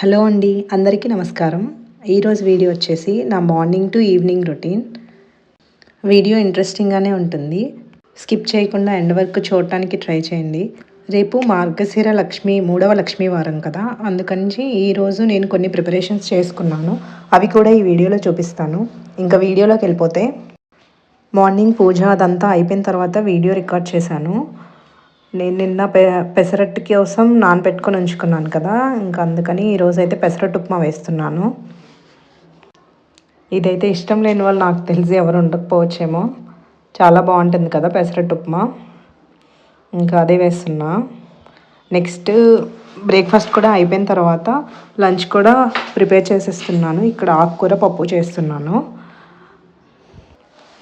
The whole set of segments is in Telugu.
హలో అండి, అందరికీ నమస్కారం. ఈరోజు వీడియో వచ్చేసి నా morning to evening routine. Video ఇంట్రెస్టింగ్గానే ఉంటుంది. స్కిప్ చేయకుండా ఎండ్ వరకు చూడటానికి ట్రై చేయండి. రేపు మార్గశిర లక్ష్మి 3వ లక్ష్మీ వారం కదా, అందుకని ఈరోజు నేను కొన్ని ప్రిపరేషన్స్ చేసుకున్నాను. అవి కూడా ఈ వీడియోలో చూపిస్తాను. ఇంకా వీడియోలోకి వెళ్ళిపోతే, మార్నింగ్ పూజ అదంతా అయిపోయిన తర్వాత వీడియో రికార్డ్ చేశాను. నేను నిన్న పెసరట్టు కోసం నానబెట్టుకొని ఉంచుకున్నాను కదా, ఇంకా అందుకని ఈరోజైతే పెసరట్టు ఉప్మా వేస్తున్నాను. ఇదైతే ఇష్టం లేని వాళ్ళు నాకు తెలిసి ఎవరు ఉండకపోవచ్చేమో. చాలా బాగుంటుంది కదా పెసరట్టు ఉప్మా. ఇంకా అదే వేస్తున్నా. నెక్స్ట్ బ్రేక్ఫాస్ట్ కూడా అయిపోయిన తర్వాత లంచ్ కూడా ప్రిపేర్ చేసేస్తున్నాను. ఇక్కడ ఆకుకూర పప్పు చేస్తున్నాను.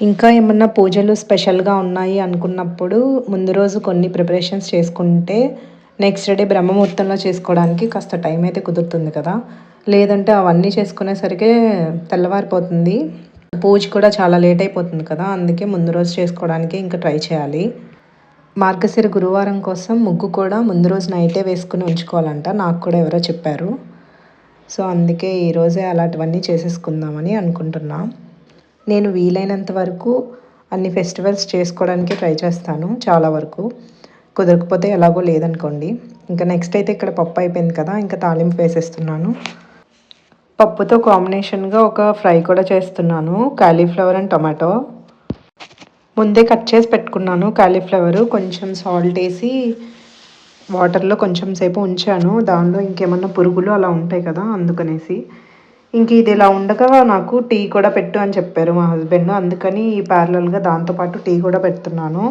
ఇంకా ఏమన్నా పూజలు స్పెషల్గా ఉన్నాయి అనుకున్నప్పుడు ముందు రోజు కొన్ని ప్రిపరేషన్స్ చేసుకుంటే నెక్స్ట్ డే బ్రహ్మముహూర్తంలో చేసుకోవడానికి కాస్త టైం అయితే కుదురుతుంది కదా. లేదంటే అవన్నీ చేసుకునేసరికి తెల్లవారిపోతుంది. పూజ కూడా చాలా లేట్ అయిపోతుంది కదా, అందుకే ముందు రోజు చేసుకోవడానికి ఇంకా ట్రై చేయాలి. మార్గశిర గురువారం కోసం ముగ్గు కూడా ముందు రోజు నైటే వేసుకుని ఉంచుకోవాలంట, నాకు కూడా ఎవరో చెప్పారు. సో అందుకే ఈరోజే అలాంటివన్నీ చేసేసుకుందామని అనుకుంటున్నా. నేను వీలైనంత వరకు అన్ని ఫెస్టివల్స్ చేసుకోవడానికి ట్రై చేస్తాను. చాలా వరకు కుదరకపోతే ఎలాగో లేదనుకోండి. ఇంకా నెక్స్ట్ అయితే ఇక్కడ పప్పు అయిపోయింది కదా, ఇంకా తాలింపు వేసేస్తున్నాను. పప్పుతో కాంబినేషన్గా ఒక ఫ్రై కూడా చేస్తున్నాను, కాలీఫ్లవర్ అండ్ టొమాటో. ముందే కట్ చేసి పెట్టుకున్నాను కాలీఫ్లవరు. కొంచెం సాల్ట్ వేసి వాటర్లో కొంచెం సేపు ఉంచాను. దానిలో ఇంకేమన్నా పురుగులు అలా ఉంటాయి కదా, అందుకనేసి. ఇంక ఇది ఇలా ఉండగా నాకు టీ కూడా పెట్టు అని చెప్పారు మా హస్బెండ్. అందుకని ప్యారలల్గా దాంతోపాటు టీ కూడా పెడుతున్నాను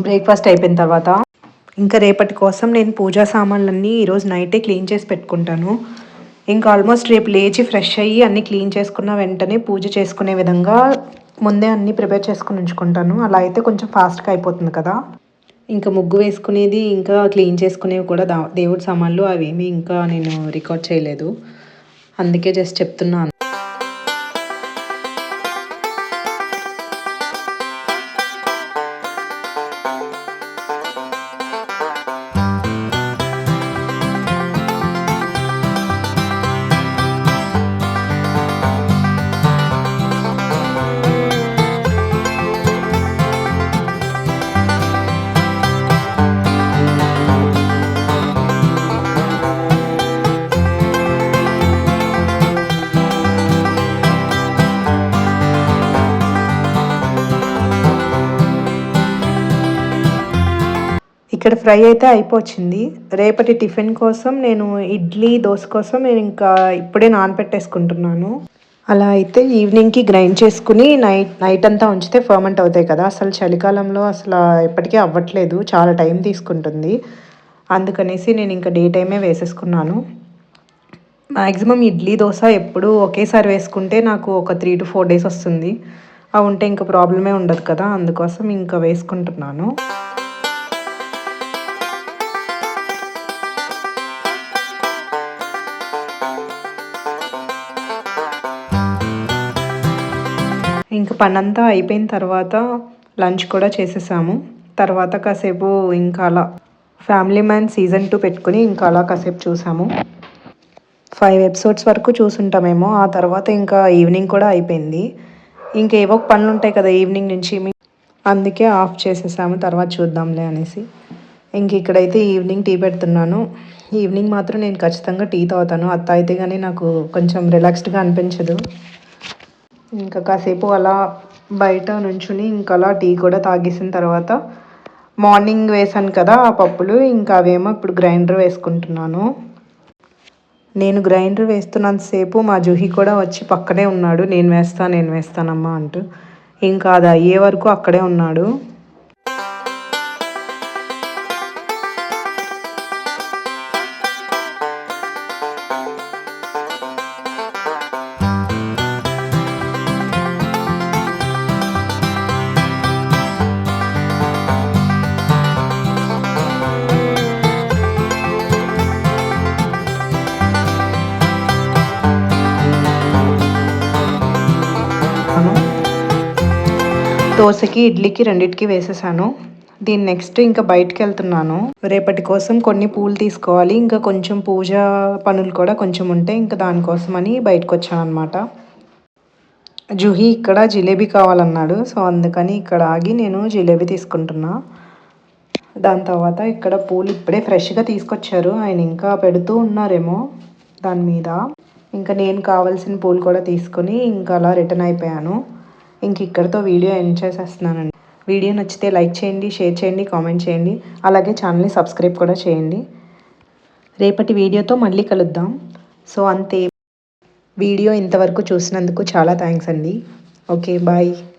బ్రేక్ఫాస్ట్ అయిపోయిన తర్వాత. ఇంకా రేపటి కోసం నేను పూజా సామాన్లన్నీ ఈరోజు నైటే క్లీన్ చేసి పెట్టుకుంటాను. ఇంకా ఆల్మోస్ట్ రేపు లేచి ఫ్రెష్ అయ్యి అన్నీ క్లీన్ చేసుకున్న వెంటనే పూజ చేసుకునే విధంగా ముందే అన్నీ ప్రిపేర్ చేసుకుని ఉంచుకుంటాను. అలా అయితే కొంచెం ఫాస్ట్గా అయిపోతుంది కదా. ఇంకా ముగ్గు వేసుకునేది ఇంకా క్లీన్ చేసుకునేవి కూడా దేవుడి సామాన్లు అవేమీ ఇంకా నేను రికార్డ్ చేయలేదు, అందుకే జస్ట్ చెప్తున్నాను. ఇక్కడ ఫ్రై అయితే అయిపోయింది. రేపటి టిఫిన్ కోసం నేను ఇడ్లీ దోశ కోసం నేను ఇంకా ఇప్పుడే నానబెట్టేసుకుంటున్నాను. అలా అయితే ఈవినింగ్కి గ్రైండ్ చేసుకుని నైట్ అంతా ఉంచితే ఫర్మెంట్ అవుతాయి కదా. అసలు చలికాలంలో అసలు ఎప్పటికీ అవ్వట్లేదు, చాలా టైం తీసుకుంటుంది. అందుకనేసి నేను ఇంకా డే టైమే వేసేసుకున్నాను. మ్యాక్సిమం ఇడ్లీ దోశ ఎప్పుడు ఒకేసారి వేసుకుంటే నాకు ఒక 3 to 4 days వస్తుంది. అవి ఉంటే ఇంకా ప్రాబ్లమే ఉండదు కదా, అందుకోసం ఇంకా వేసుకుంటున్నాను. ఇంకా పనంతా అయిపోయిన తర్వాత లంచ్ కూడా చేసేసాము. తర్వాత కాసేపు ఇంకా అలా ఫ్యామిలీ మ్యాన్ సీజన్ 2 పెట్టుకుని ఇంకా అలా కాసేపు చూసాము. 5 ఎపిసోడ్స్ వరకు చూసుంటామేమో. ఆ తర్వాత ఇంకా ఈవినింగ్ కూడా అయిపోయింది. ఇంకా ఏవో పనులు ఉంటాయి కదా ఈవినింగ్ నుంచి, అందుకే ఆఫ్ చేసేసాము, తర్వాత చూద్దాంలే అనేసి. ఇంక ఇక్కడైతే ఈవినింగ్ టీ పెడుతున్నాను. ఈవినింగ్ మాత్రం నేను ఖచ్చితంగా టీ తాగుతాను. అత్త అయితే కానీ నాకు కొంచెం రిలాక్స్డ్గా అనిపించదు. ఇంకా కాసేపు అలా బయట నుంచుని ఇంకా అలా టీ కూడా తాగేసిన తర్వాత మార్నింగ్ వేసాను కదా ఆ పప్పులు, ఇంకా అవేమో ఇప్పుడు గ్రైండర్ వేసుకుంటున్నాను. నేను గ్రైండర్ వేస్తున్నంతసేపు మా జుహి కూడా వచ్చి పక్కనే ఉన్నాడు, నేను వేస్తానమ్మా అంటూ. ఇంకా అది అయ్యే వరకు అక్కడే ఉన్నాడు. దోశకి ఇడ్లీకి రెండింటికి వేసేసాను. దీని నెక్స్ట్ ఇంకా బయటికి వెళ్తున్నాను. రేపటి కోసం కొన్ని పూలు తీసుకోవాలి. ఇంకా కొంచెం పూజ పనులు కూడా కొంచెం ఉంటే ఇంకా దానికోసమని బయటకు వచ్చాను అనమాట. జుహీ ఇక్కడ జిలేబీ కావాలన్నాడు. సో అందుకని ఇక్కడ ఆగి నేను జిలేబీ తీసుకుంటున్నా. దాని తర్వాత ఇక్కడ పూలు ఇప్పుడే ఫ్రెష్గా తీసుకొచ్చారు. ఆయన ఇంకా పెడుతూ ఉన్నారేమో దాని మీద. ఇంకా నేను కావాల్సిన పూలు కూడా తీసుకొని ఇంకా అలా రిటర్న్ అయిపోయాను. ఇంక ఇక్కడితో వీడియో ఎండ్ చేసేస్తున్నానండి. వీడియో నచ్చితే లైక్ చేయండి, షేర్ చేయండి, కామెంట్ చేయండి. అలాగే ఛానల్ని సబ్స్క్రైబ్ కూడా చేయండి. రేపటి వీడియోతో మళ్ళీ కలుద్దాం. సో అంతే. వీడియో ఇంతవరకు చూసినందుకు చాలా థ్యాంక్స్ అండి. Okay bye.